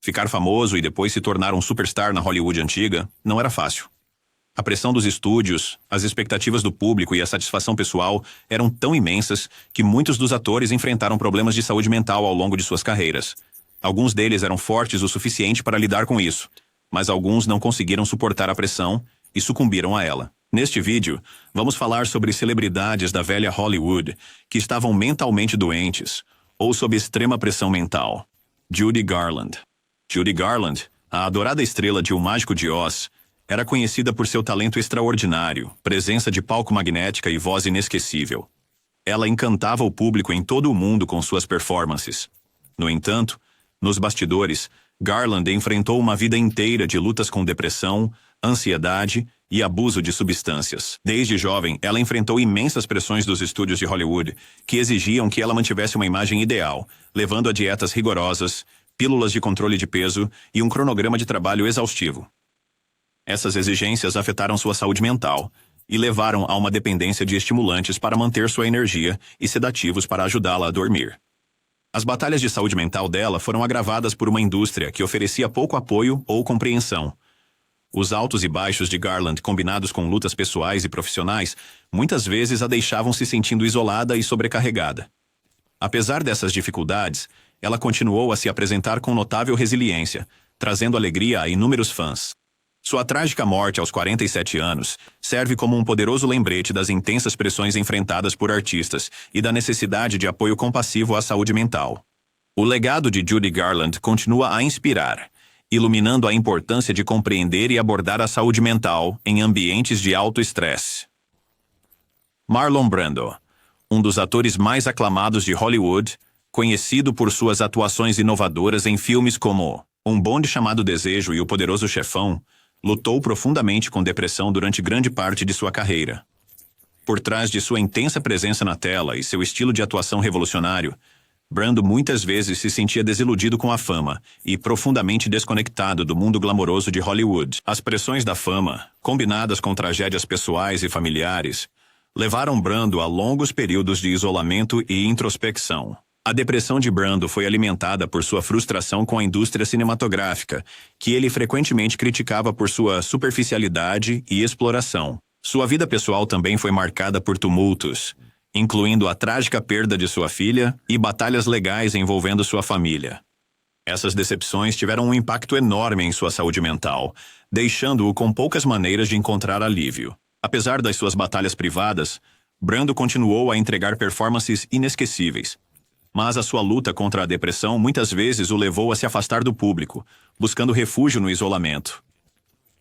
Ficar famoso e depois se tornar um superstar na Hollywood antiga não era fácil. A pressão dos estúdios, as expectativas do público e a satisfação pessoal eram tão imensas que muitos dos atores enfrentaram problemas de saúde mental ao longo de suas carreiras. Alguns deles eram fortes o suficiente para lidar com isso, mas alguns não conseguiram suportar a pressão e sucumbiram a ela. Neste vídeo, vamos falar sobre celebridades da velha Hollywood que estavam mentalmente doentes ou sob extrema pressão mental. Judy Garland. Judy Garland, a adorada estrela de O Mágico de Oz, era conhecida por seu talento extraordinário, presença de palco magnética e voz inesquecível. Ela encantava o público em todo o mundo com suas performances. No entanto, nos bastidores, Garland enfrentou uma vida inteira de lutas com depressão, ansiedade e abuso de substâncias. Desde jovem, ela enfrentou imensas pressões dos estúdios de Hollywood, que exigiam que ela mantivesse uma imagem ideal, levando a dietas rigorosas, pílulas de controle de peso e um cronograma de trabalho exaustivo. Essas exigências afetaram sua saúde mental e levaram a uma dependência de estimulantes para manter sua energia e sedativos para ajudá-la a dormir. As batalhas de saúde mental dela foram agravadas por uma indústria que oferecia pouco apoio ou compreensão. Os altos e baixos de Garland, combinados com lutas pessoais e profissionais, muitas vezes a deixavam se sentindo isolada e sobrecarregada. Apesar dessas dificuldades, ela continuou a se apresentar com notável resiliência, trazendo alegria a inúmeros fãs. Sua trágica morte aos 47 anos serve como um poderoso lembrete das intensas pressões enfrentadas por artistas e da necessidade de apoio compassivo à saúde mental. O legado de Judy Garland continua a inspirar, iluminando a importância de compreender e abordar a saúde mental em ambientes de alto estresse. Marlon Brando, um dos atores mais aclamados de Hollywood, conhecido por suas atuações inovadoras em filmes como Um Bonde Chamado Desejo e O Poderoso Chefão, lutou profundamente com depressão durante grande parte de sua carreira. Por trás de sua intensa presença na tela e seu estilo de atuação revolucionário, Brando muitas vezes se sentia desiludido com a fama e profundamente desconectado do mundo glamouroso de Hollywood. As pressões da fama, combinadas com tragédias pessoais e familiares, levaram Brando a longos períodos de isolamento e introspecção. A depressão de Brando foi alimentada por sua frustração com a indústria cinematográfica, que ele frequentemente criticava por sua superficialidade e exploração. Sua vida pessoal também foi marcada por tumultos, incluindo a trágica perda de sua filha e batalhas legais envolvendo sua família. Essas decepções tiveram um impacto enorme em sua saúde mental, deixando-o com poucas maneiras de encontrar alívio. Apesar das suas batalhas privadas, Brando continuou a entregar performances inesquecíveis. Mas a sua luta contra a depressão muitas vezes o levou a se afastar do público, buscando refúgio no isolamento.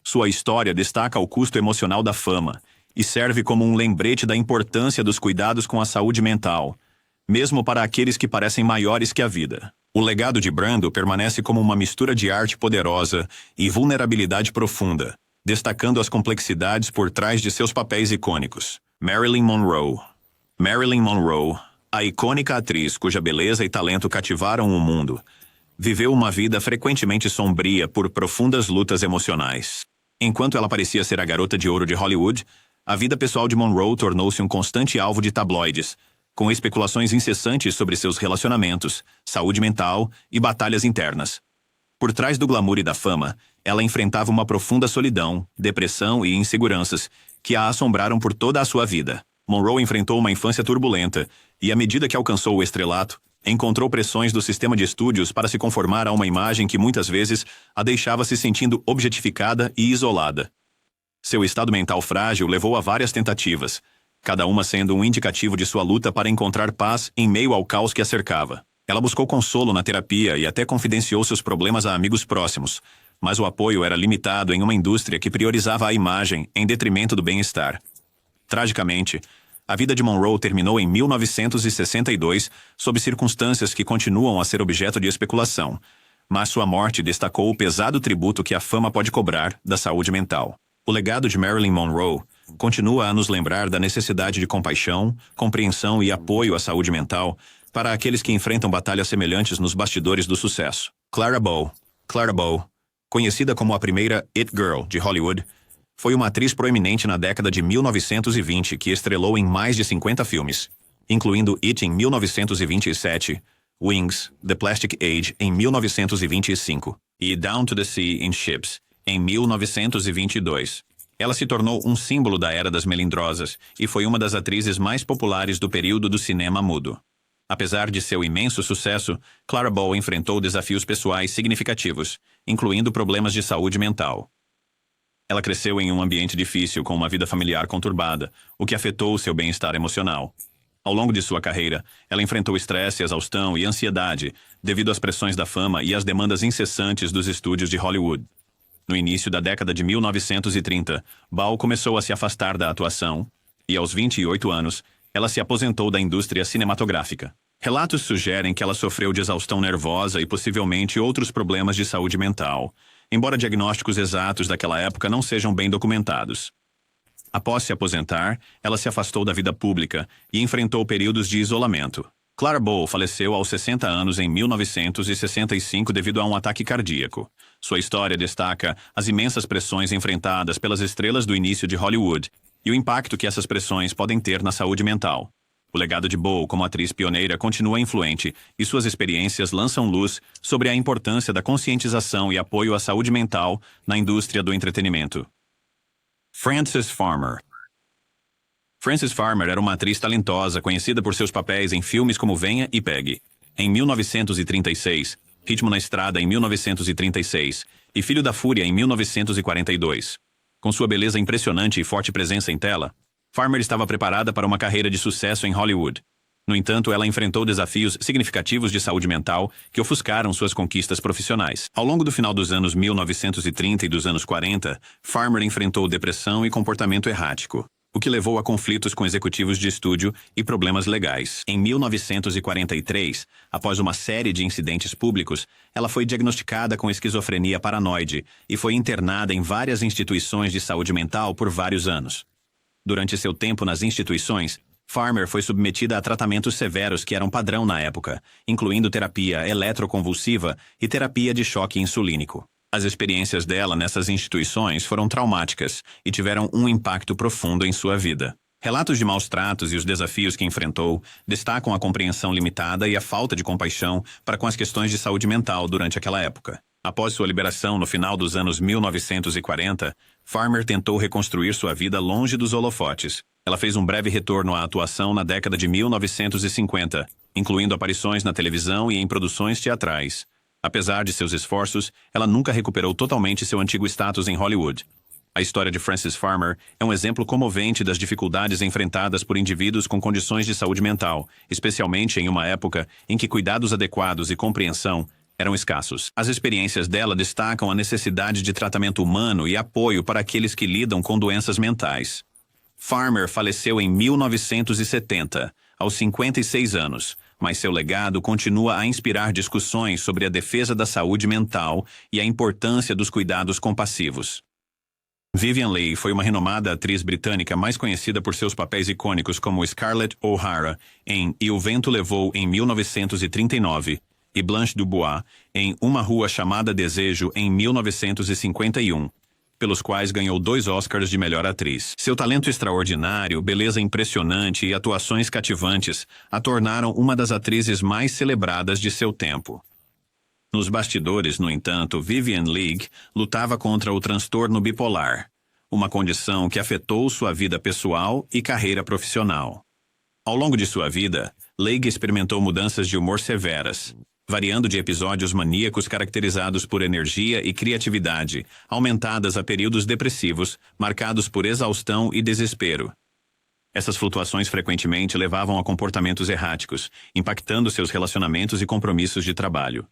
Sua história destaca o custo emocional da fama e serve como um lembrete da importância dos cuidados com a saúde mental, mesmo para aqueles que parecem maiores que a vida. O legado de Brando permanece como uma mistura de arte poderosa e vulnerabilidade profunda, destacando as complexidades por trás de seus papéis icônicos. Marilyn Monroe. Marilyn Monroe, a icônica atriz cuja beleza e talento cativaram o mundo, viveu uma vida frequentemente sombria por profundas lutas emocionais. Enquanto ela parecia ser a garota de ouro de Hollywood, a vida pessoal de Monroe tornou-se um constante alvo de tabloides, com especulações incessantes sobre seus relacionamentos, saúde mental e batalhas internas. Por trás do glamour e da fama, ela enfrentava uma profunda solidão, depressão e inseguranças que a assombraram por toda a sua vida. Monroe enfrentou uma infância turbulenta e, à medida que alcançou o estrelato, encontrou pressões do sistema de estúdios para se conformar a uma imagem que muitas vezes a deixava se sentindo objetificada e isolada. Seu estado mental frágil levou a várias tentativas, cada uma sendo um indicativo de sua luta para encontrar paz em meio ao caos que a cercava. Ela buscou consolo na terapia e até confidenciou seus problemas a amigos próximos, mas o apoio era limitado em uma indústria que priorizava a imagem em detrimento do bem-estar. Tragicamente, a vida de Monroe terminou em 1962 sob circunstâncias que continuam a ser objeto de especulação, mas sua morte destacou o pesado tributo que a fama pode cobrar da saúde mental. O legado de Marilyn Monroe continua a nos lembrar da necessidade de compaixão, compreensão e apoio à saúde mental para aqueles que enfrentam batalhas semelhantes nos bastidores do sucesso. Clara Bow, conhecida como a primeira It Girl de Hollywood, foi uma atriz proeminente na década de 1920 que estrelou em mais de 50 filmes, incluindo It em 1927, Wings, The Plastic Age em 1925. e Down to the Sea in Ships, em 1922. Ela se tornou um símbolo da era das melindrosas e foi uma das atrizes mais populares do período do cinema mudo. Apesar de seu imenso sucesso, Clara Bow enfrentou desafios pessoais significativos, incluindo problemas de saúde mental. Ela cresceu em um ambiente difícil com uma vida familiar conturbada, o que afetou seu bem-estar emocional. Ao longo de sua carreira, ela enfrentou estresse, exaustão e ansiedade devido às pressões da fama e às demandas incessantes dos estúdios de Hollywood. No início da década de 1930, Bow começou a se afastar da atuação e, aos 28 anos, ela se aposentou da indústria cinematográfica. Relatos sugerem que ela sofreu de exaustão nervosa e possivelmente outros problemas de saúde mental, embora diagnósticos exatos daquela época não sejam bem documentados. Após se aposentar, ela se afastou da vida pública e enfrentou períodos de isolamento. Clara Bow faleceu aos 60 anos em 1965 devido a um ataque cardíaco. Sua história destaca as imensas pressões enfrentadas pelas estrelas do início de Hollywood e o impacto que essas pressões podem ter na saúde mental. O legado de Bow como atriz pioneira continua influente e suas experiências lançam luz sobre a importância da conscientização e apoio à saúde mental na indústria do entretenimento. Frances Farmer. Frances Farmer era uma atriz talentosa, conhecida por seus papéis em filmes como Venha e Pegue, em 1936, Ritmo na Estrada em 1936 e Filho da Fúria em 1942. Com sua beleza impressionante e forte presença em tela, Farmer estava preparada para uma carreira de sucesso em Hollywood. No entanto, ela enfrentou desafios significativos de saúde mental que ofuscaram suas conquistas profissionais. Ao longo do final dos anos 1930 e dos anos 40, Farmer enfrentou depressão e comportamento errático, o que levou a conflitos com executivos de estúdio e problemas legais. Em 1943, após uma série de incidentes públicos, ela foi diagnosticada com esquizofrenia paranoide e foi internada em várias instituições de saúde mental por vários anos. Durante seu tempo nas instituições, Farmer foi submetida a tratamentos severos que eram padrão na época, incluindo terapia eletroconvulsiva e terapia de choque insulínico. As experiências dela nessas instituições foram traumáticas e tiveram um impacto profundo em sua vida. Relatos de maus tratos e os desafios que enfrentou destacam a compreensão limitada e a falta de compaixão para com as questões de saúde mental durante aquela época. Após sua liberação no final dos anos 1940, Farmer tentou reconstruir sua vida longe dos holofotes. Ela fez um breve retorno à atuação na década de 1950, incluindo aparições na televisão e em produções teatrais. Apesar de seus esforços, ela nunca recuperou totalmente seu antigo status em Hollywood. A história de Frances Farmer é um exemplo comovente das dificuldades enfrentadas por indivíduos com condições de saúde mental, especialmente em uma época em que cuidados adequados e compreensão eram escassos. As experiências dela destacam a necessidade de tratamento humano e apoio para aqueles que lidam com doenças mentais. Farmer faleceu em 1970, aos 56 anos, mas seu legado continua a inspirar discussões sobre a defesa da saúde mental e a importância dos cuidados compassivos. Vivien Leigh foi uma renomada atriz britânica mais conhecida por seus papéis icônicos como Scarlett O'Hara em E o Vento Levou em 1939 e Blanche Dubois em Uma Rua Chamada Desejo em 1951. Pelos quais ganhou 2 Oscars de melhor atriz. Seu talento extraordinário, beleza impressionante e atuações cativantes a tornaram uma das atrizes mais celebradas de seu tempo. Nos bastidores, no entanto, Vivien Leigh lutava contra o transtorno bipolar, uma condição que afetou sua vida pessoal e carreira profissional. Ao longo de sua vida, Leigh experimentou mudanças de humor severas, variando de episódios maníacos caracterizados por energia e criatividade, aumentadas a períodos depressivos, marcados por exaustão e desespero. Essas flutuações frequentemente levavam a comportamentos erráticos, impactando seus relacionamentos e compromissos de trabalho.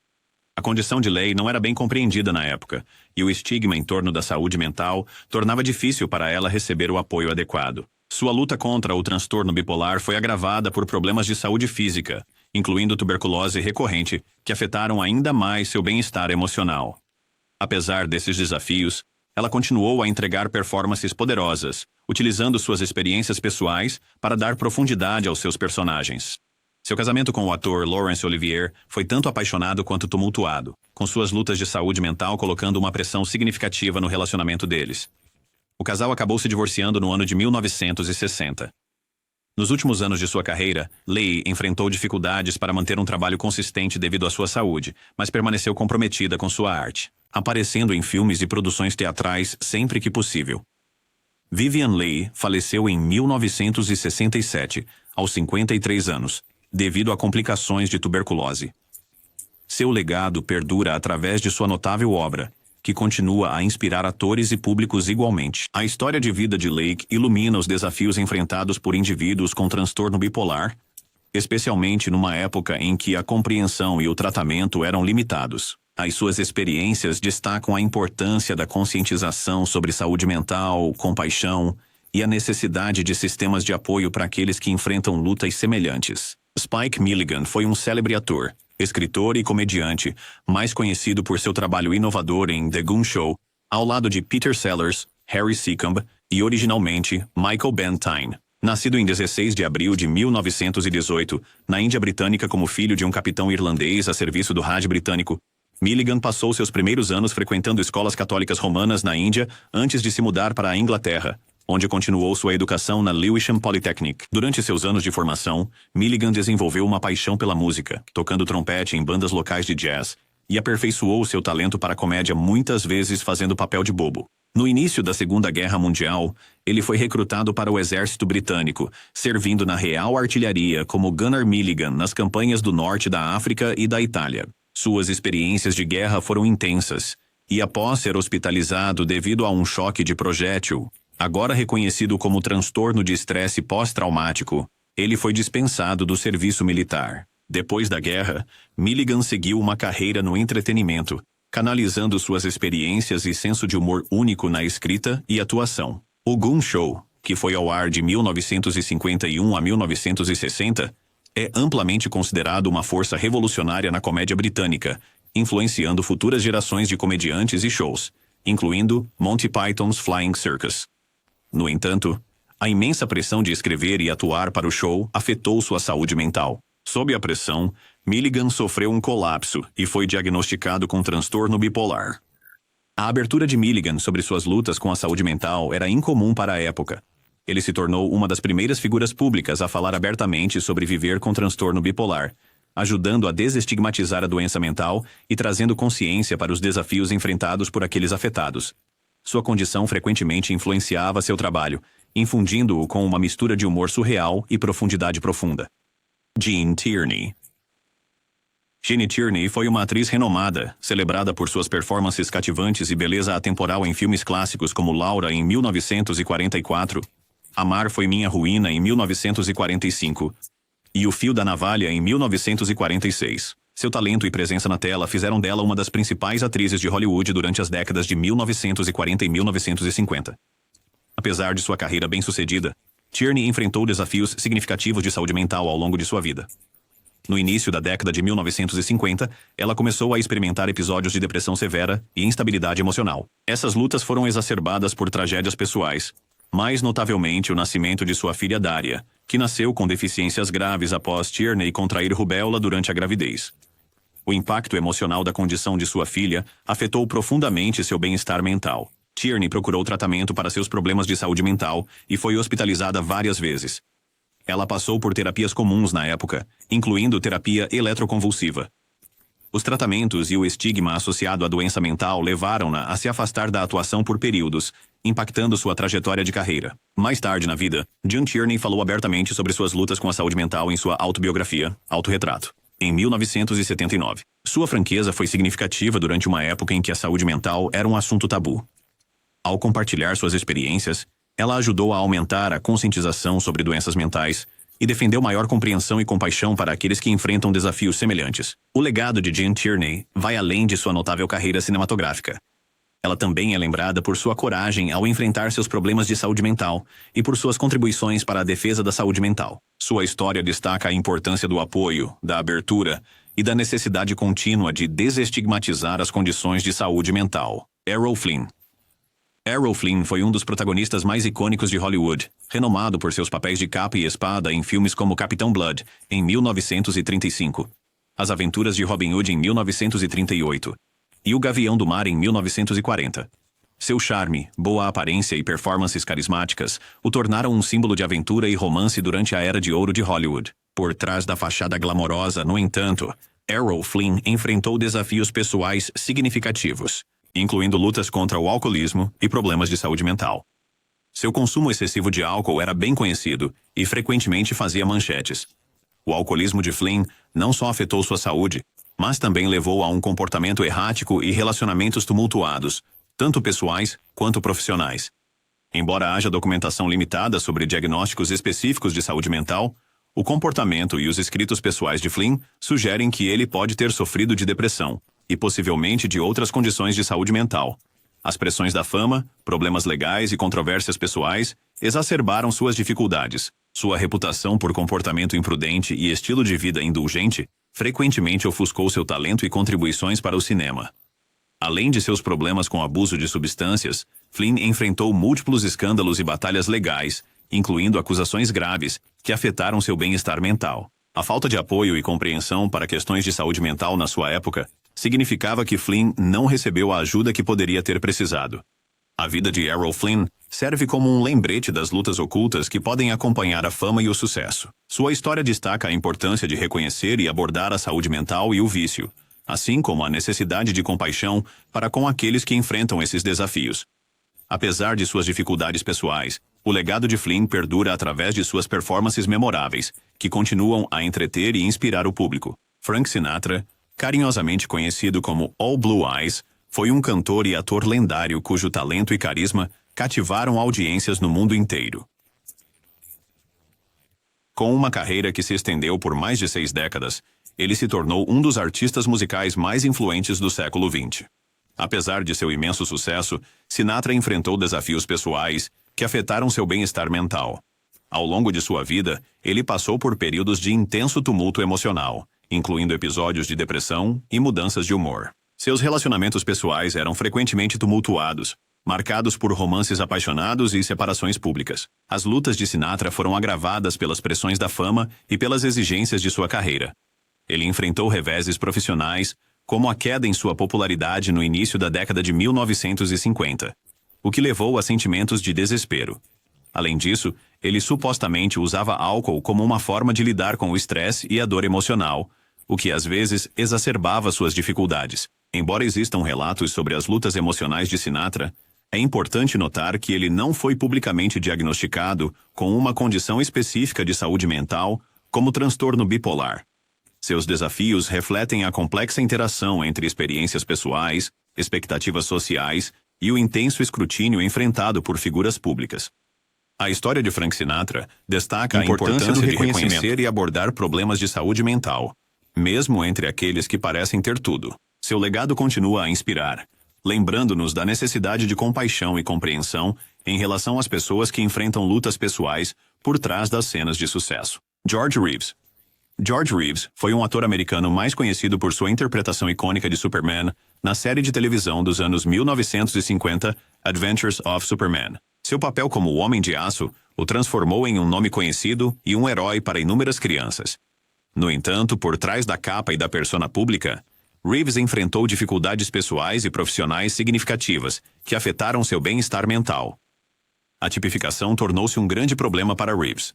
A condição de Leigh não era bem compreendida na época, e o estigma em torno da saúde mental tornava difícil para ela receber o apoio adequado. Sua luta contra o transtorno bipolar foi agravada por problemas de saúde física, incluindo tuberculose recorrente, que afetaram ainda mais seu bem-estar emocional. Apesar desses desafios, ela continuou a entregar performances poderosas, utilizando suas experiências pessoais para dar profundidade aos seus personagens. Seu casamento com o ator Laurence Olivier foi tanto apaixonado quanto tumultuado, com suas lutas de saúde mental colocando uma pressão significativa no relacionamento deles. O casal acabou se divorciando no ano de 1960. Nos últimos anos de sua carreira, Leigh enfrentou dificuldades para manter um trabalho consistente devido à sua saúde, mas permaneceu comprometida com sua arte, aparecendo em filmes e produções teatrais sempre que possível. Vivien Leigh faleceu em 1967, aos 53 anos, devido a complicações de tuberculose. Seu legado perdura através de sua notável obra, que continua a inspirar atores e públicos igualmente. A história de vida de Leigh ilumina os desafios enfrentados por indivíduos com transtorno bipolar, especialmente numa época em que a compreensão e o tratamento eram limitados. As suas experiências destacam a importância da conscientização sobre saúde mental, compaixão e a necessidade de sistemas de apoio para aqueles que enfrentam lutas semelhantes. Spike Milligan foi um célebre ator, escritor e comediante, mais conhecido por seu trabalho inovador em The Goon Show, ao lado de Peter Sellers, Harry Secombe e, originalmente, Michael Bentine. Nascido em 16 de abril de 1918, na Índia Britânica como filho de um capitão irlandês a serviço do Raj britânico, Milligan passou seus primeiros anos frequentando escolas católicas romanas na Índia antes de se mudar para a Inglaterra, onde continuou sua educação na Lewisham Polytechnic. Durante seus anos de formação, Milligan desenvolveu uma paixão pela música, tocando trompete em bandas locais de jazz, e aperfeiçoou seu talento para a comédia muitas vezes fazendo papel de bobo. No início da Segunda Guerra Mundial, ele foi recrutado para o exército britânico, servindo na Real Artilharia como Gunner Milligan nas campanhas do norte da África e da Itália. Suas experiências de guerra foram intensas, e após ser hospitalizado devido a um choque de projétil, agora reconhecido como transtorno de estresse pós-traumático, ele foi dispensado do serviço militar. Depois da guerra, Milligan seguiu uma carreira no entretenimento, canalizando suas experiências e senso de humor único na escrita e atuação. O Goon Show, que foi ao ar de 1951 a 1960, é amplamente considerado uma força revolucionária na comédia britânica, influenciando futuras gerações de comediantes e shows, incluindo Monty Python's Flying Circus. No entanto, a imensa pressão de escrever e atuar para o show afetou sua saúde mental. Sob a pressão, Milligan sofreu um colapso e foi diagnosticado com transtorno bipolar. A abertura de Milligan sobre suas lutas com a saúde mental era incomum para a época. Ele se tornou uma das primeiras figuras públicas a falar abertamente sobre viver com transtorno bipolar, ajudando a desestigmatizar a doença mental e trazendo consciência para os desafios enfrentados por aqueles afetados. Sua condição frequentemente influenciava seu trabalho, infundindo-o com uma mistura de humor surreal e profundidade profunda. Gene Tierney. Gene Tierney foi uma atriz renomada, celebrada por suas performances cativantes e beleza atemporal em filmes clássicos como Laura em 1944, Amar Foi Minha Ruína em 1945 e O Fio da Navalha em 1946. Seu talento e presença na tela fizeram dela uma das principais atrizes de Hollywood durante as décadas de 1940 e 1950. Apesar de sua carreira bem-sucedida, Tierney enfrentou desafios significativos de saúde mental ao longo de sua vida. No início da década de 1950, ela começou a experimentar episódios de depressão severa e instabilidade emocional. Essas lutas foram exacerbadas por tragédias pessoais, mais notavelmente o nascimento de sua filha Daria, que nasceu com deficiências graves após Tierney contrair rubéola durante a gravidez. O impacto emocional da condição de sua filha afetou profundamente seu bem-estar mental. Tierney procurou tratamento para seus problemas de saúde mental e foi hospitalizada várias vezes. Ela passou por terapias comuns na época, incluindo terapia eletroconvulsiva. Os tratamentos e o estigma associado à doença mental levaram-na a se afastar da atuação por períodos, impactando sua trajetória de carreira. Mais tarde na vida, Gene Tierney falou abertamente sobre suas lutas com a saúde mental em sua autobiografia, Autorretrato, em 1979. Sua franqueza foi significativa durante uma época em que a saúde mental era um assunto tabu. Ao compartilhar suas experiências, ela ajudou a aumentar a conscientização sobre doenças mentais e defendeu maior compreensão e compaixão para aqueles que enfrentam desafios semelhantes. O legado de Gene Tierney vai além de sua notável carreira cinematográfica. Ela também é lembrada por sua coragem ao enfrentar seus problemas de saúde mental e por suas contribuições para a defesa da saúde mental. Sua história destaca a importância do apoio, da abertura e da necessidade contínua de desestigmatizar as condições de saúde mental. Errol Flynn. Errol Flynn foi um dos protagonistas mais icônicos de Hollywood, renomado por seus papéis de capa e espada em filmes como Capitão Blood, em 1935, As Aventuras de Robin Hood em 1938 e O Gavião do Mar em 1940. Seu charme, boa aparência e performances carismáticas o tornaram um símbolo de aventura e romance durante a era de ouro de Hollywood. Por trás da fachada glamourosa, no entanto, Errol Flynn enfrentou desafios pessoais significativos, incluindo lutas contra o alcoolismo e problemas de saúde mental. Seu consumo excessivo de álcool era bem conhecido e frequentemente fazia manchetes. O alcoolismo de Flynn não só afetou sua saúde, mas também levou a um comportamento errático e relacionamentos tumultuados, tanto pessoais quanto profissionais. Embora haja documentação limitada sobre diagnósticos específicos de saúde mental, o comportamento e os escritos pessoais de Flynn sugerem que ele pode ter sofrido de depressão e possivelmente de outras condições de saúde mental. As pressões da fama, problemas legais e controvérsias pessoais exacerbaram suas dificuldades. Sua reputação por comportamento imprudente e estilo de vida indulgente frequentemente ofuscou seu talento e contribuições para o cinema. Além de seus problemas com abuso de substâncias, Flynn enfrentou múltiplos escândalos e batalhas legais, incluindo acusações graves que afetaram seu bem-estar mental. A falta de apoio e compreensão para questões de saúde mental na sua época significava que Flynn não recebeu a ajuda que poderia ter precisado. A vida de Errol Flynn serve como um lembrete das lutas ocultas que podem acompanhar a fama e o sucesso. Sua história destaca a importância de reconhecer e abordar a saúde mental e o vício, assim como a necessidade de compaixão para com aqueles que enfrentam esses desafios. Apesar de suas dificuldades pessoais, o legado de Flynn perdura através de suas performances memoráveis, que continuam a entreter e inspirar o público. Frank Sinatra, carinhosamente conhecido como All Blue Eyes, foi um cantor e ator lendário cujo talento e carisma cativaram audiências no mundo inteiro. Com uma carreira que se estendeu por mais de 6 décadas, ele se tornou um dos artistas musicais mais influentes do século XX. Apesar de seu imenso sucesso, Sinatra enfrentou desafios pessoais que afetaram seu bem-estar mental. Ao longo de sua vida, ele passou por períodos de intenso tumulto emocional, incluindo episódios de depressão e mudanças de humor. Seus relacionamentos pessoais eram frequentemente tumultuados, marcados por romances apaixonados e separações públicas. As lutas de Sinatra foram agravadas pelas pressões da fama e pelas exigências de sua carreira. Ele enfrentou reveses profissionais, como a queda em sua popularidade no início da década de 1950, o que levou a sentimentos de desespero. Além disso, ele supostamente usava álcool como uma forma de lidar com o estresse e a dor emocional, o que às vezes exacerbava suas dificuldades. Embora existam relatos sobre as lutas emocionais de Sinatra, é importante notar que ele não foi publicamente diagnosticado com uma condição específica de saúde mental, como transtorno bipolar. Seus desafios refletem a complexa interação entre experiências pessoais, expectativas sociais e o intenso escrutínio enfrentado por figuras públicas. A história de Frank Sinatra destaca a importância de reconhecer e abordar problemas de saúde mental, mesmo entre aqueles que parecem ter tudo. Seu legado continua a inspirar, lembrando-nos da necessidade de compaixão e compreensão em relação às pessoas que enfrentam lutas pessoais por trás das cenas de sucesso. George Reeves. George Reeves foi um ator americano mais conhecido por sua interpretação icônica de Superman na série de televisão dos anos 1950, Adventures of Superman. Seu papel como o Homem de Aço o transformou em um nome conhecido e um herói para inúmeras crianças. No entanto, por trás da capa e da persona pública, Reeves enfrentou dificuldades pessoais e profissionais significativas que afetaram seu bem-estar mental. A tipificação tornou-se um grande problema para Reeves.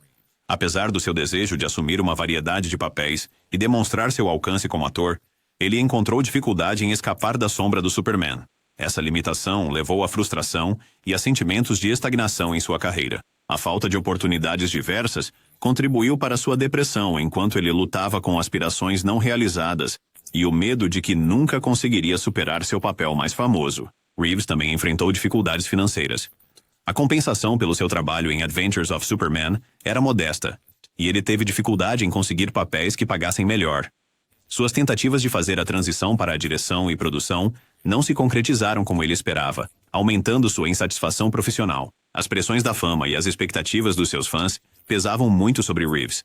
Apesar do seu desejo de assumir uma variedade de papéis e demonstrar seu alcance como ator, ele encontrou dificuldade em escapar da sombra do Superman. Essa limitação levou à frustração e a sentimentos de estagnação em sua carreira. A falta de oportunidades diversas contribuiu para sua depressão enquanto ele lutava com aspirações não realizadas e o medo de que nunca conseguiria superar seu papel mais famoso. Reeves também enfrentou dificuldades financeiras. A compensação pelo seu trabalho em Adventures of Superman era modesta, e ele teve dificuldade em conseguir papéis que pagassem melhor. Suas tentativas de fazer a transição para a direção e produção não se concretizaram como ele esperava, aumentando sua insatisfação profissional. As pressões da fama e as expectativas dos seus fãs pesavam muito sobre Reeves.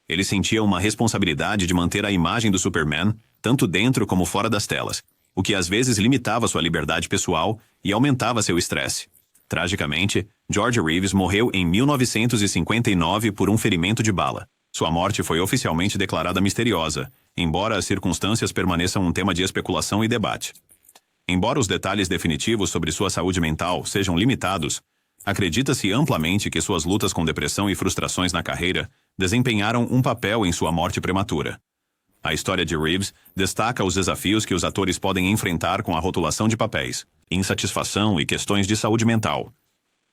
Ele sentia uma responsabilidade de manter a imagem do Superman, tanto dentro como fora das telas, o que às vezes limitava sua liberdade pessoal e aumentava seu estresse. Tragicamente, George Reeves morreu em 1959 por um ferimento de bala. Sua morte foi oficialmente declarada misteriosa, embora as circunstâncias permaneçam um tema de especulação e debate. Embora os detalhes definitivos sobre sua saúde mental sejam limitados, acredita-se amplamente que suas lutas com depressão e frustrações na carreira desempenharam um papel em sua morte prematura. A história de Reeves destaca os desafios que os atores podem enfrentar com a rotulação de papéis, insatisfação e questões de saúde mental.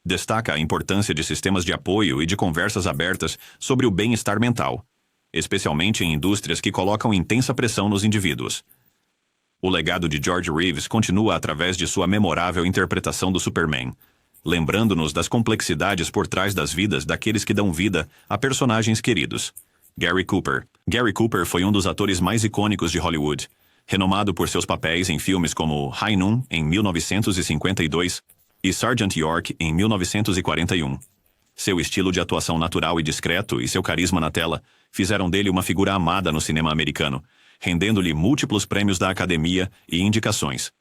Destaca a importância de sistemas de apoio e de conversas abertas sobre o bem-estar mental, especialmente em indústrias que colocam intensa pressão nos indivíduos. O legado de George Reeves continua através de sua memorável interpretação do Superman, lembrando-nos das complexidades por trás das vidas daqueles que dão vida a personagens queridos. Gary Cooper. Gary Cooper foi um dos atores mais icônicos de Hollywood, renomado por seus papéis em filmes como High Noon, em 1952, e Sergeant York, em 1941. Seu estilo de atuação natural e discreto e seu carisma na tela fizeram dele uma figura amada no cinema americano, rendendo-lhe múltiplos prêmios da Academia e indicações.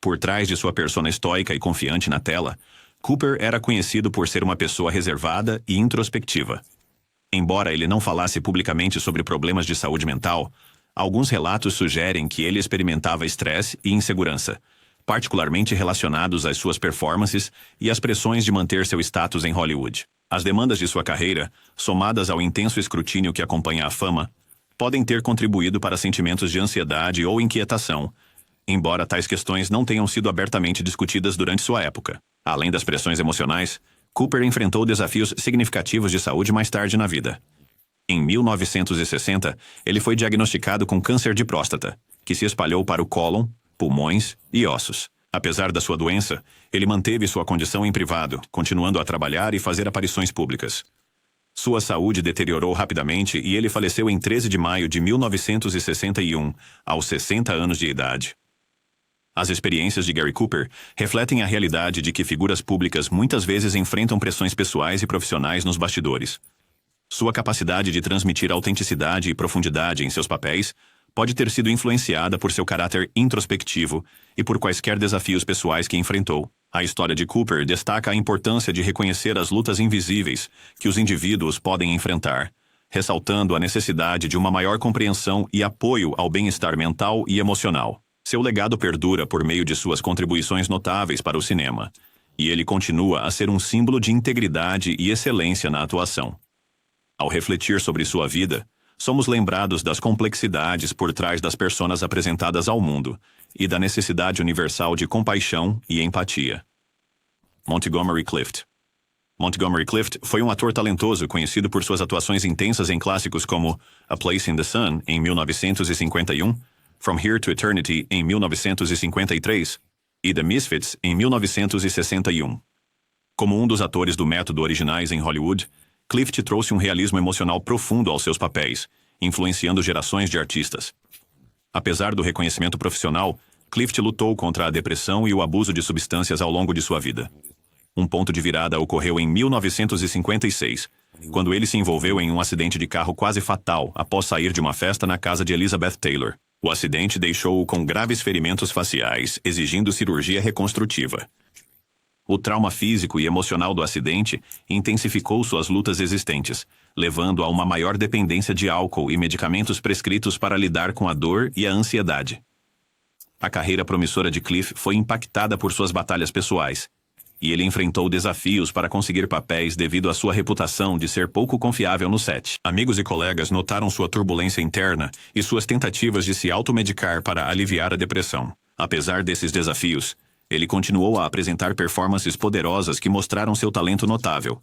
Por trás de sua persona estoica e confiante na tela, Cooper era conhecido por ser uma pessoa reservada e introspectiva. Embora ele não falasse publicamente sobre problemas de saúde mental, alguns relatos sugerem que ele experimentava estresse e insegurança, particularmente relacionados às suas performances e às pressões de manter seu status em Hollywood. As demandas de sua carreira, somadas ao intenso escrutínio que acompanha a fama, podem ter contribuído para sentimentos de ansiedade ou inquietação, embora tais questões não tenham sido abertamente discutidas durante sua época. Além das pressões emocionais, Cooper enfrentou desafios significativos de saúde mais tarde na vida. Em 1960, ele foi diagnosticado com câncer de próstata, que se espalhou para o cólon, pulmões e ossos. Apesar da sua doença, ele manteve sua condição em privado, continuando a trabalhar e fazer aparições públicas. Sua saúde deteriorou rapidamente e ele faleceu em 13 de maio de 1961, aos 60 anos de idade. As experiências de Gary Cooper refletem a realidade de que figuras públicas muitas vezes enfrentam pressões pessoais e profissionais nos bastidores. Sua capacidade de transmitir autenticidade e profundidade em seus papéis pode ter sido influenciada por seu caráter introspectivo e por quaisquer desafios pessoais que enfrentou. A história de Cooper destaca a importância de reconhecer as lutas invisíveis que os indivíduos podem enfrentar, ressaltando a necessidade de uma maior compreensão e apoio ao bem-estar mental e emocional. Seu legado perdura por meio de suas contribuições notáveis para o cinema, e ele continua a ser um símbolo de integridade e excelência na atuação. Ao refletir sobre sua vida, somos lembrados das complexidades por trás das personas apresentadas ao mundo e da necessidade universal de compaixão e empatia. Montgomery Clift. Montgomery Clift foi um ator talentoso conhecido por suas atuações intensas em clássicos como A Place in the Sun, em 1951, From Here to Eternity, em 1953, e The Misfits, em 1961. Como um dos atores do método originais em Hollywood, Clift trouxe um realismo emocional profundo aos seus papéis, influenciando gerações de artistas. Apesar do reconhecimento profissional, Clift lutou contra a depressão e o abuso de substâncias ao longo de sua vida. Um ponto de virada ocorreu em 1956, quando ele se envolveu em um acidente de carro quase fatal após sair de uma festa na casa de Elizabeth Taylor. O acidente deixou-o com graves ferimentos faciais, exigindo cirurgia reconstrutiva. O trauma físico e emocional do acidente intensificou suas lutas existentes, levando a uma maior dependência de álcool e medicamentos prescritos para lidar com a dor e a ansiedade. A carreira promissora de Cliff foi impactada por suas batalhas pessoais, e ele enfrentou desafios para conseguir papéis devido à sua reputação de ser pouco confiável no set. Amigos e colegas notaram sua turbulência interna e suas tentativas de se automedicar para aliviar a depressão. Apesar desses desafios, ele continuou a apresentar performances poderosas que mostraram seu talento notável.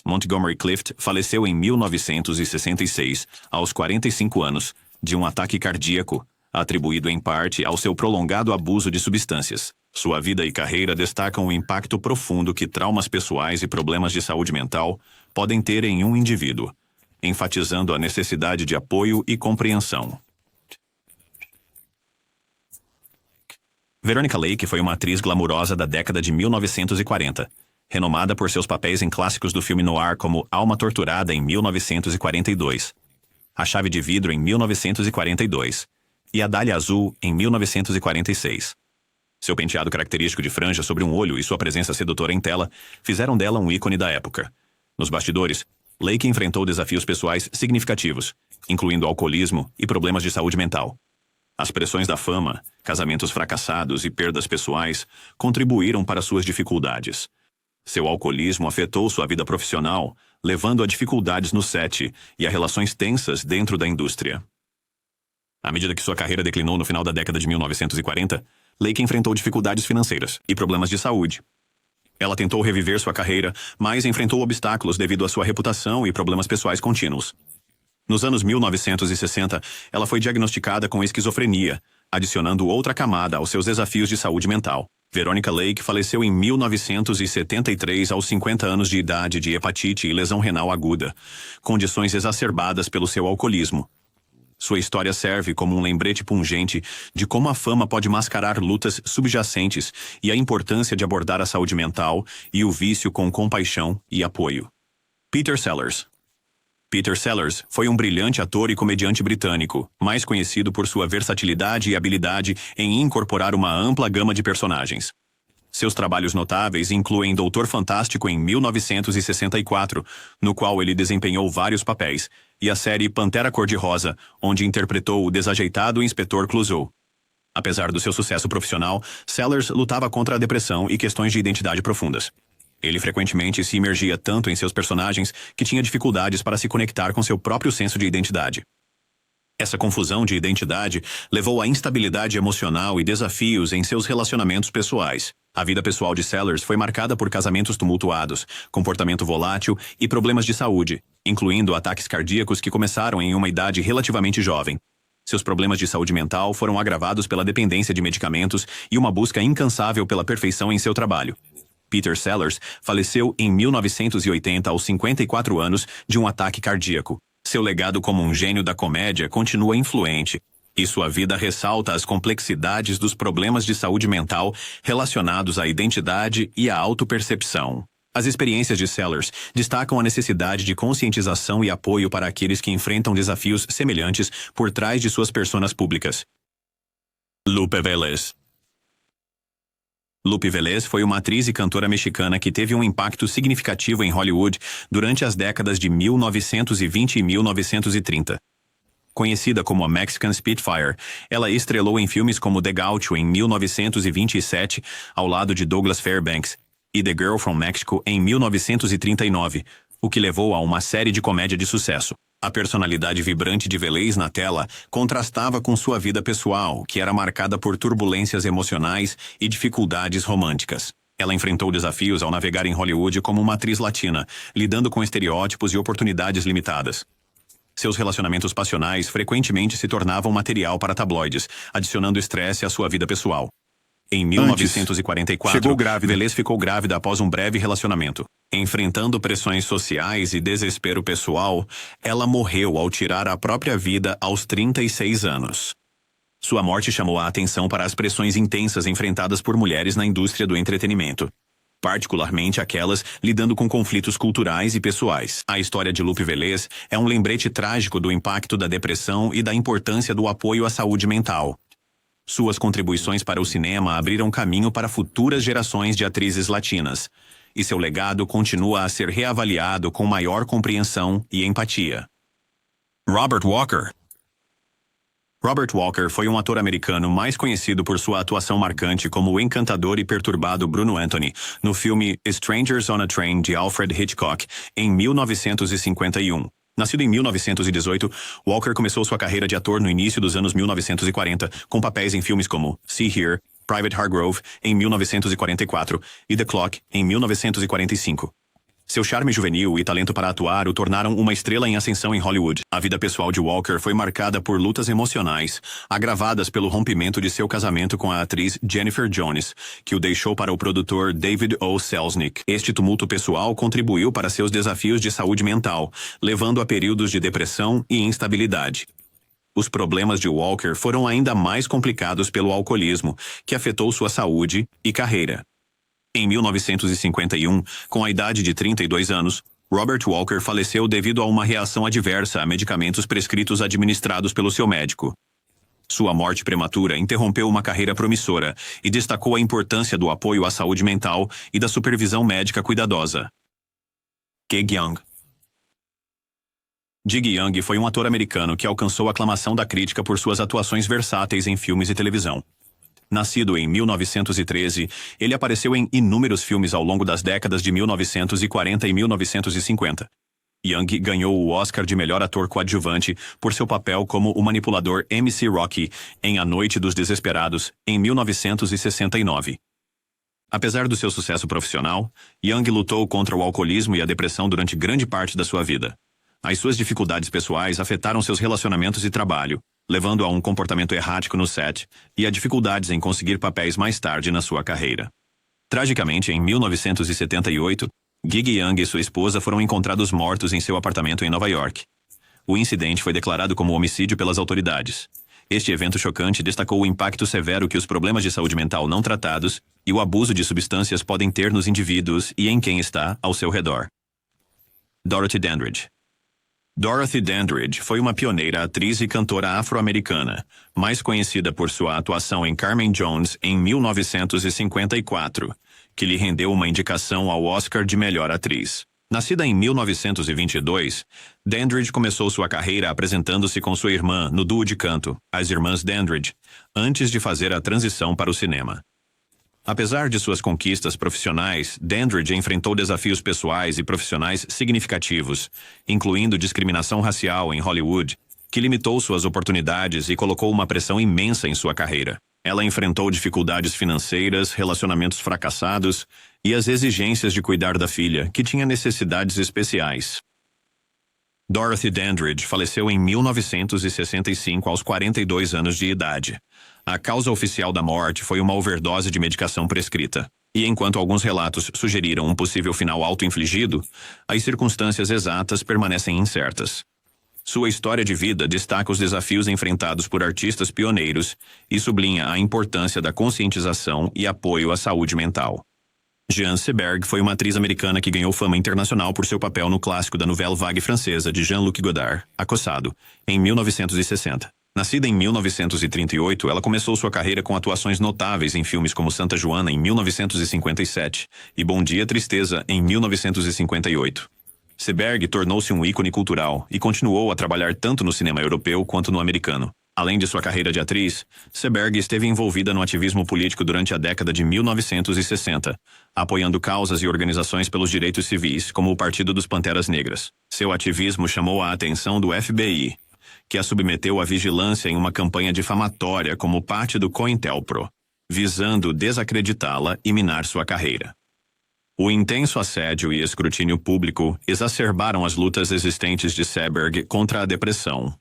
Montgomery Clift faleceu em 1966, aos 45 anos, de um ataque cardíaco, atribuído em parte ao seu prolongado abuso de substâncias. Sua vida e carreira destacam o impacto profundo que traumas pessoais e problemas de saúde mental podem ter em um indivíduo, enfatizando a necessidade de apoio e compreensão. Veronica Lake foi uma atriz glamurosa da década de 1940, renomada por seus papéis em clássicos do filme noir como Alma Torturada em 1942, A Chave de Vidro em 1942 e A Dália Azul em 1946. Seu penteado característico de franja sobre um olho e sua presença sedutora em tela fizeram dela um ícone da época. Nos bastidores, Lake enfrentou desafios pessoais significativos, incluindo alcoolismo e problemas de saúde mental. As pressões da fama, casamentos fracassados e perdas pessoais contribuíram para suas dificuldades. Seu alcoolismo afetou sua vida profissional, levando a dificuldades no set e a relações tensas dentro da indústria. À medida que sua carreira declinou no final da década de 1940, Lake enfrentou dificuldades financeiras e problemas de saúde. Ela tentou reviver sua carreira, mas enfrentou obstáculos devido à sua reputação e problemas pessoais contínuos. Nos anos 1960, ela foi diagnosticada com esquizofrenia, adicionando outra camada aos seus desafios de saúde mental. Veronica Lake faleceu em 1973 aos 50 anos de idade de hepatite e lesão renal aguda, condições exacerbadas pelo seu alcoolismo. Sua história serve como um lembrete pungente de como a fama pode mascarar lutas subjacentes e a importância de abordar a saúde mental e o vício com compaixão e apoio. Peter Sellers. Peter Sellers foi um brilhante ator e comediante britânico, mais conhecido por sua versatilidade e habilidade em incorporar uma ampla gama de personagens. Seus trabalhos notáveis incluem Doutor Fantástico em 1964, no qual ele desempenhou vários papéis, e a série Pantera Cor-de-Rosa, onde interpretou o desajeitado Inspetor Clouseau. Apesar do seu sucesso profissional, Sellers lutava contra a depressão e questões de identidade profundas. Ele frequentemente se imergia tanto em seus personagens que tinha dificuldades para se conectar com seu próprio senso de identidade. Essa confusão de identidade levou à instabilidade emocional e desafios em seus relacionamentos pessoais. A vida pessoal de Sellers foi marcada por casamentos tumultuados, comportamento volátil e problemas de saúde, incluindo ataques cardíacos que começaram em uma idade relativamente jovem. Seus problemas de saúde mental foram agravados pela dependência de medicamentos e uma busca incansável pela perfeição em seu trabalho. Peter Sellers faleceu em 1980 aos 54 anos de um ataque cardíaco. Seu legado como um gênio da comédia continua influente, e sua vida ressalta as complexidades dos problemas de saúde mental relacionados à identidade e à autopercepção. As experiências de Sellers destacam a necessidade de conscientização e apoio para aqueles que enfrentam desafios semelhantes por trás de suas personas públicas. Lupe Velez. Lupe Velez foi uma atriz e cantora mexicana que teve um impacto significativo em Hollywood durante as décadas de 1920 e 1930. Conhecida como a Mexican Spitfire, ela estrelou em filmes como The Gaucho em 1927, ao lado de Douglas Fairbanks, e The Girl from Mexico em 1939, o que levou a uma série de comédia de sucesso. A personalidade vibrante de Velez na tela contrastava com sua vida pessoal, que era marcada por turbulências emocionais e dificuldades românticas. Ela enfrentou desafios ao navegar em Hollywood como uma atriz latina, lidando com estereótipos e oportunidades limitadas. Seus relacionamentos passionais frequentemente se tornavam material para tabloides, adicionando estresse à sua vida pessoal. Em 1944, Velez ficou grávida após um breve relacionamento. Enfrentando pressões sociais e desespero pessoal, ela morreu ao tirar a própria vida aos 36 anos. Sua morte chamou a atenção para as pressões intensas enfrentadas por mulheres na indústria do entretenimento, particularmente aquelas lidando com conflitos culturais e pessoais. A história de Lupe Velez é um lembrete trágico do impacto da depressão e da importância do apoio à saúde mental. Suas contribuições para o cinema abriram caminho para futuras gerações de atrizes latinas, e seu legado continua a ser reavaliado com maior compreensão e empatia. Robert Walker. Robert Walker foi um ator americano mais conhecido por sua atuação marcante como o encantador e perturbado Bruno Anthony no filme Strangers on a Train de Alfred Hitchcock, em 1951. Nascido em 1918, Walker começou sua carreira de ator no início dos anos 1940, com papéis em filmes como See Here, Private Hargrove, em 1944, e The Clock, em 1945. Seu charme juvenil e talento para atuar o tornaram uma estrela em ascensão em Hollywood. A vida pessoal de Walker foi marcada por lutas emocionais, agravadas pelo rompimento de seu casamento com a atriz Jennifer Jones, que o deixou para o produtor David O. Selznick. Este tumulto pessoal contribuiu para seus desafios de saúde mental, levando a períodos de depressão e instabilidade. Os problemas de Walker foram ainda mais complicados pelo alcoolismo, que afetou sua saúde e carreira. Em 1951, com a idade de 32 anos, Robert Walker faleceu devido a uma reação adversa a medicamentos prescritos administrados pelo seu médico. Sua morte prematura interrompeu uma carreira promissora e destacou a importância do apoio à saúde mental e da supervisão médica cuidadosa. Keg Young. Dig Young foi um ator americano que alcançou a aclamação da crítica por suas atuações versáteis em filmes e televisão. Nascido em 1913, ele apareceu em inúmeros filmes ao longo das décadas de 1940 e 1950. Young ganhou o Oscar de melhor ator coadjuvante por seu papel como o manipulador MC Rocky em A Noite dos Desesperados, em 1969. Apesar do seu sucesso profissional, Young lutou contra o alcoolismo e a depressão durante grande parte da sua vida. As suas dificuldades pessoais afetaram seus relacionamentos e trabalho, levando a um comportamento errático no set e a dificuldades em conseguir papéis mais tarde na sua carreira. Tragicamente, em 1978, Gig Young e sua esposa foram encontrados mortos em seu apartamento em Nova York. O incidente foi declarado como homicídio pelas autoridades. Este evento chocante destacou o impacto severo que os problemas de saúde mental não tratados e o abuso de substâncias podem ter nos indivíduos e em quem está ao seu redor. Dorothy Dandridge. Dorothy Dandridge foi uma pioneira atriz e cantora afro-americana, mais conhecida por sua atuação em Carmen Jones em 1954, que lhe rendeu uma indicação ao Oscar de melhor atriz. Nascida em 1922, Dandridge começou sua carreira apresentando-se com sua irmã no duo de canto, As Irmãs Dandridge, antes de fazer a transição para o cinema. Apesar de suas conquistas profissionais, Dandridge enfrentou desafios pessoais e profissionais significativos, incluindo discriminação racial em Hollywood, que limitou suas oportunidades e colocou uma pressão imensa em sua carreira. Ela enfrentou dificuldades financeiras, relacionamentos fracassados e as exigências de cuidar da filha, que tinha necessidades especiais. Dorothy Dandridge faleceu em 1965 aos 42 anos de idade. A causa oficial da morte foi uma overdose de medicação prescrita. E enquanto alguns relatos sugeriram um possível final auto-infligido, as circunstâncias exatas permanecem incertas. Sua história de vida destaca os desafios enfrentados por artistas pioneiros e sublinha a importância da conscientização e apoio à saúde mental. Jeanne Seberg foi uma atriz americana que ganhou fama internacional por seu papel no clássico da nouvelle vague francesa de Jean-Luc Godard, Acossado, em 1960. Nascida em 1938, ela começou sua carreira com atuações notáveis em filmes como Santa Joana, em 1957, e Bom Dia, Tristeza, em 1958. Seberg tornou-se um ícone cultural e continuou a trabalhar tanto no cinema europeu quanto no americano. Além de sua carreira de atriz, Seberg esteve envolvida no ativismo político durante a década de 1960, apoiando causas e organizações pelos direitos civis, como o Partido dos Panteras Negras. Seu ativismo chamou a atenção do FBI, que a submeteu à vigilância em uma campanha difamatória como parte do COINTELPRO, visando desacreditá-la e minar sua carreira. O intenso assédio e escrutínio público exacerbaram as lutas existentes de Seberg contra a depressão.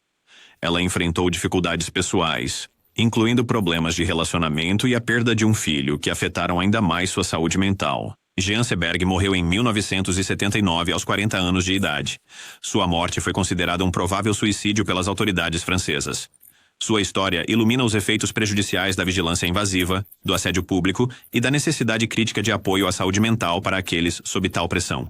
Ela enfrentou dificuldades pessoais, incluindo problemas de relacionamento e a perda de um filho que afetaram ainda mais sua saúde mental. Jeanne Seberg morreu em 1979 aos 40 anos de idade. Sua morte foi considerada um provável suicídio pelas autoridades francesas. Sua história ilumina os efeitos prejudiciais da vigilância invasiva, do assédio público e da necessidade crítica de apoio à saúde mental para aqueles sob tal pressão.